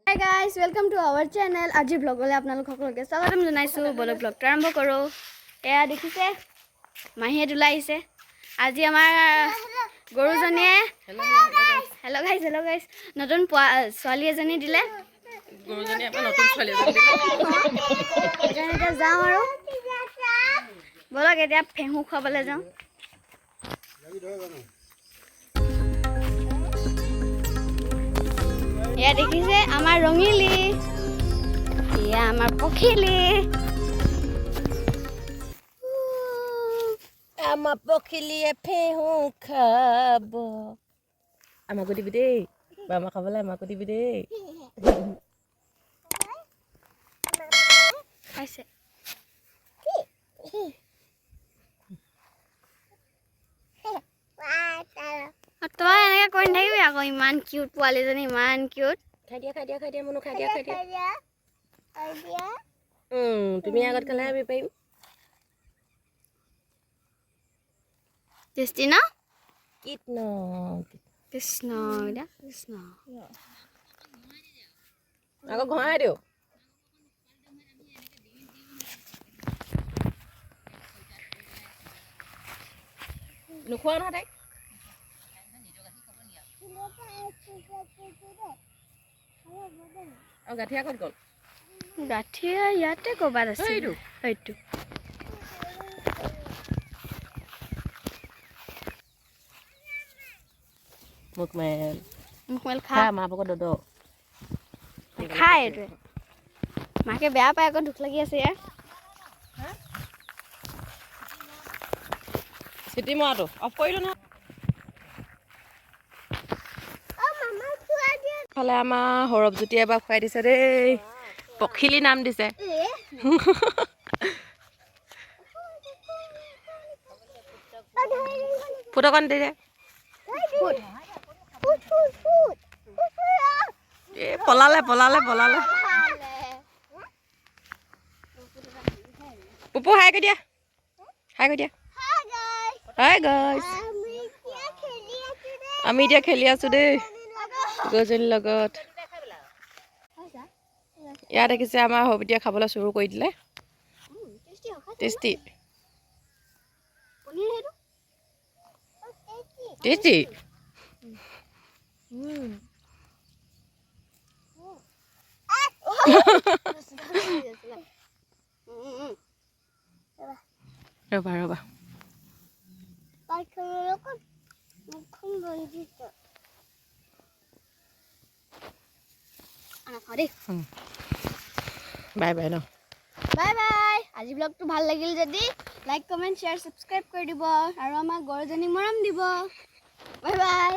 Hi guys, welcome to our channel. Aji vlog le apnalok সকলকে স্বাগতম জনাইছো। বলক vlog আৰম্ভ কৰো। এয়া দেখিছে মাহিয়ে দুলা আহিছে। আজি আমাৰ গৰুজনীয়ে হেল্ল গাইস নতুন ছোৱালী এজনী দিলে। গৰুজনী আমাৰ নতুন ছোৱালী এজনী দিলে। এতিয়া যাওঁ আৰু বলক এতিয়া ফেহু খাবলৈ যাওঁ। এয়া দেখিছে আমাৰ ৰঙিলি, এয়া আমাৰ পখিলি, আমাৰ পখিলিয়ে ফেহু খাব। আমাকো দিবি দেই, আমাৰ খাবলৈ আমাকো দিবি দেই। খাইছে তই এনেকৈ কৰি নাথাকিবি আকৌ। ইমান কিউট পোৱালীজনী, ইমান কিউট। খাই দিয়া মনো, খাই দিয়া। তুমি আগত খালে আমি পাৰিম। টেষ্টি ন? কৃষ্ণ কৃষ্ণ কৃষ্ণ। আকৌ ঘঁহাই দিওঁ। নোখোৱা নহয় তাইক। আৰু গাঠিয়া ক'ত গ'ল? গাঠিয়া ইয়াতে ক'ৰবাত আছে। সেইটো মুখমেল খা মা পকত দদ খাই। এইটোৱে মাকে বেয়া পায় আকৌ, দুখ লাগি আছে ইয়াৰ। চিটি মৰাটো অফ কৰিলোঁ নহয়। ফালে আমাৰ সৌৰভজ্যোতি এবাৰ খুৱাই দিছে দেই। পখিলি নাম দিছে। ফুটকণ দি দে। পলালে পুপু হাই কৰি দিয়া। Hi guys. আমি এতিয়া খেলি আছো দেই গৰুজনীৰ লগত। ইয়াত দেখিছে আমাৰ সৰুবিটিয়ে খাবলৈ চুৰু কৰি দিলে। টেষ্টি ৰবা বাই ন। Bye bye. আজি ব্লগটো ভাল লাগিল যদি লাইক, কমেণ্ট, শ্বেয়াৰ, ছাবস্ক্ৰাইব কৰি দিব আৰু আমাৰ গৰুজনীক মৰম দিব। Bye bye.